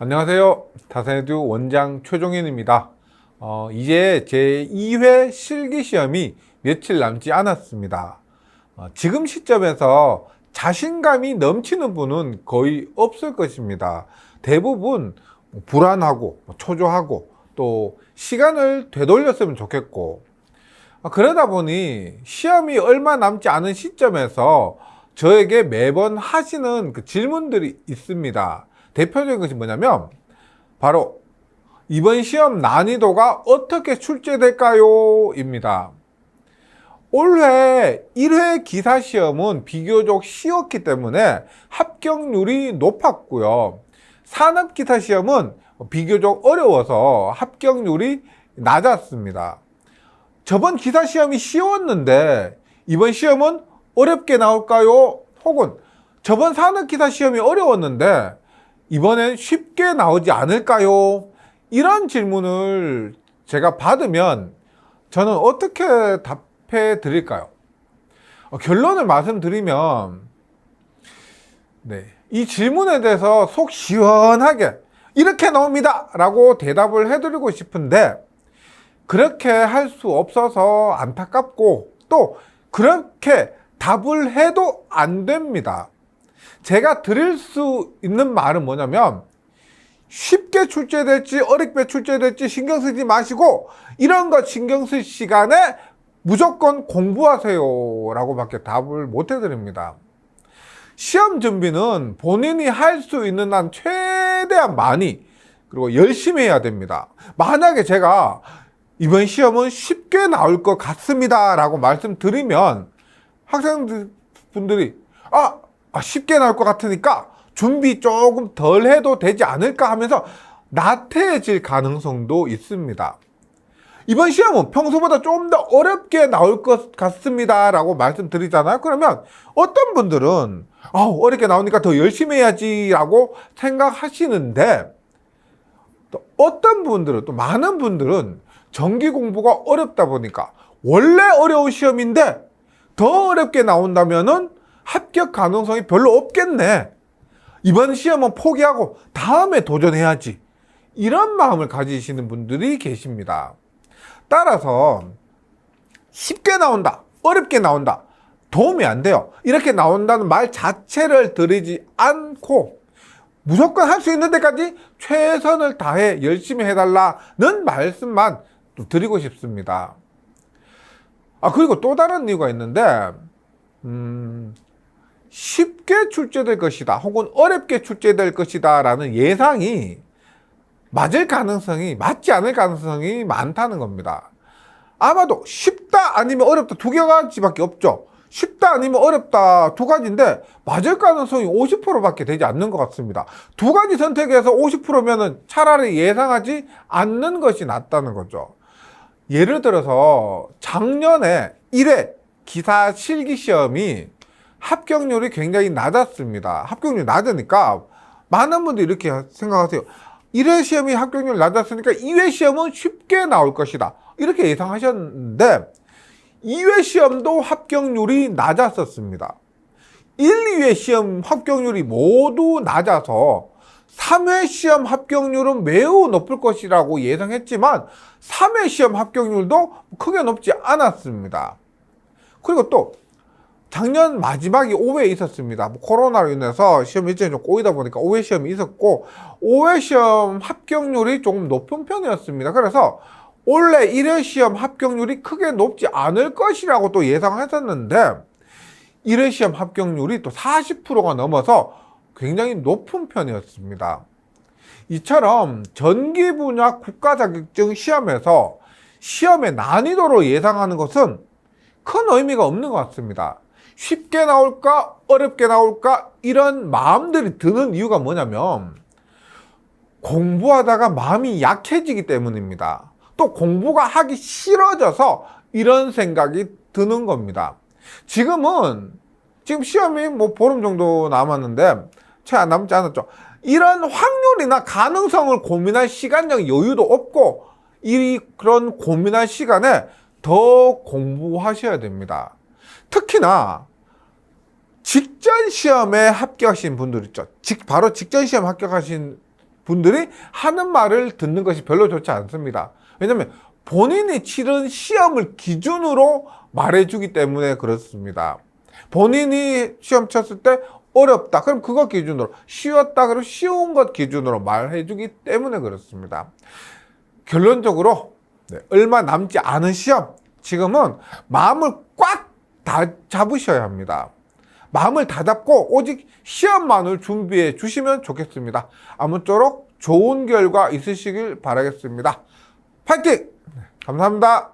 안녕하세요. 다산에듀 원장 최종현입니다. 이제 제 2회 실기시험이 며칠 남지 않았습니다. 지금 시점에서 자신감이 넘치는 분은 거의 없을 것입니다. 대부분 불안하고 초조하고 또 시간을 되돌렸으면 좋겠고, 그러다 보니 시험이 얼마 남지 않은 시점에서 저에게 매번 하시는 그 질문들이 있습니다. 대표적인 것이 뭐냐면 바로 이번 시험 난이도가 어떻게 출제될까요? 입니다. 올해 1회 기사시험은 비교적 쉬웠기 때문에 합격률이 높았고요. 산업기사시험은 비교적 어려워서 합격률이 낮았습니다. 저번 기사시험이 쉬웠는데 이번 시험은 어렵게 나올까요? 혹은 저번 산업기사시험이 어려웠는데 이번엔 쉽게 나오지 않을까요? 이런 질문을 제가 받으면 저는 어떻게 답해 드릴까요? 결론을 말씀드리면, 이 질문에 대해서 속 시원하게 이렇게 나옵니다 라고 대답을 해드리고 싶은데 그렇게 할 수 없어서 안타깝고, 또 그렇게 답을 해도 안 됩니다. 제가 드릴 수 있는 말은 뭐냐면, 쉽게 출제될지 어렵게 출제될지 신경 쓰지 마시고 이런 거 신경 쓸 시간에 무조건 공부하세요 라고 밖에 답을 못 해드립니다. 시험 준비는 본인이 할 수 있는 한 최대한 많이, 그리고 열심히 해야 됩니다. 만약에 제가 이번 시험은 쉽게 나올 것 같습니다 라고 말씀드리면 학생분들이 쉽게 나올 것 같으니까 준비 조금 덜 해도 되지 않을까 하면서 나태해질 가능성도 있습니다. 이번 시험은 평소보다 좀 더 어렵게 나올 것 같습니다 라고 말씀드리잖아요. 그러면 어떤 분들은 어렵게 나오니까 더 열심히 해야지 라고 생각하시는데, 또 어떤 분들은, 또 많은 분들은 정기 공부가 어렵다 보니까 원래 어려운 시험인데 더 어렵게 나온다면은 합격 가능성이 별로 없겠네, 이번 시험은 포기하고 다음에 도전해야지, 이런 마음을 가지시는 분들이 계십니다. 따라서 쉽게 나온다, 어렵게 나온다, 도움이 안 돼요. 이렇게 나온다는 말 자체를 드리지 않고 무조건 할 수 있는 데까지 최선을 다해 열심히 해달라는 말씀만 또 드리고 싶습니다. 그리고 또 다른 이유가 있는데, 쉽게 출제될 것이다 혹은 어렵게 출제될 것이다 라는 예상이 맞지 않을 가능성이 많다는 겁니다. 아마도 쉽다 아니면 어렵다 두 가지밖에 없죠. 쉽다 아니면 어렵다 두 가지인데 맞을 가능성이 50%밖에 되지 않는 것 같습니다. 두 가지 선택에서 50%면은 차라리 예상하지 않는 것이 낫다는 거죠. 예를 들어서 작년에 1회 기사 실기시험이 합격률이 굉장히 낮았습니다. 합격률이 낮으니까 많은 분들이 이렇게 생각하세요. 1회 시험이 합격률이 낮았으니까 2회 시험은 쉽게 나올 것이다, 이렇게 예상하셨는데 2회 시험도 합격률이 낮았었습니다. 1, 2회 시험 합격률이 모두 낮아서 3회 시험 합격률은 매우 높을 것이라고 예상했지만 3회 시험 합격률도 크게 높지 않았습니다. 그리고 또 작년 마지막이 5회 있었습니다. 코로나로 인해서 시험 일정이 좀 꼬이다 보니까 5회 시험이 있었고 5회 시험 합격률이 조금 높은 편이었습니다. 그래서 원래 1회 시험 합격률이 크게 높지 않을 것이라고 또 예상했었는데 1회 시험 합격률이 또 40%가 넘어서 굉장히 높은 편이었습니다. 이처럼 전기 분야 국가 자격증 시험에서 시험의 난이도로 예상하는 것은 큰 의미가 없는 것 같습니다. 쉽게 나올까 어렵게 나올까 이런 마음들이 드는 이유가 뭐냐면 공부하다가 마음이 약해지기 때문입니다. 또 공부가 하기 싫어져서 이런 생각이 드는 겁니다. 지금 시험이 보름 정도 남았는데 채 안 남지 않았죠. 이런 확률이나 가능성을 고민할 시간적 여유도 없고 그런 고민할 시간에 더 공부하셔야 됩니다. 특히나 직전 시험에 합격하신 분들 있죠. 바로 직전 시험 합격하신 분들이 하는 말을 듣는 것이 별로 좋지 않습니다. 왜냐하면 본인이 치른 시험을 기준으로 말해주기 때문에 그렇습니다. 본인이 시험 쳤을 때 어렵다. 그럼 그거 기준으로, 쉬웠다. 그럼 쉬운 것 기준으로 말해주기 때문에 그렇습니다. 결론적으로 얼마 남지 않은 시험, 지금은 마음을 꽉 다 잡으셔야 합니다. 마음을 다 잡고 오직 시험만을 준비해 주시면 좋겠습니다. 아무쪼록 좋은 결과 있으시길 바라겠습니다. 파이팅! 감사합니다.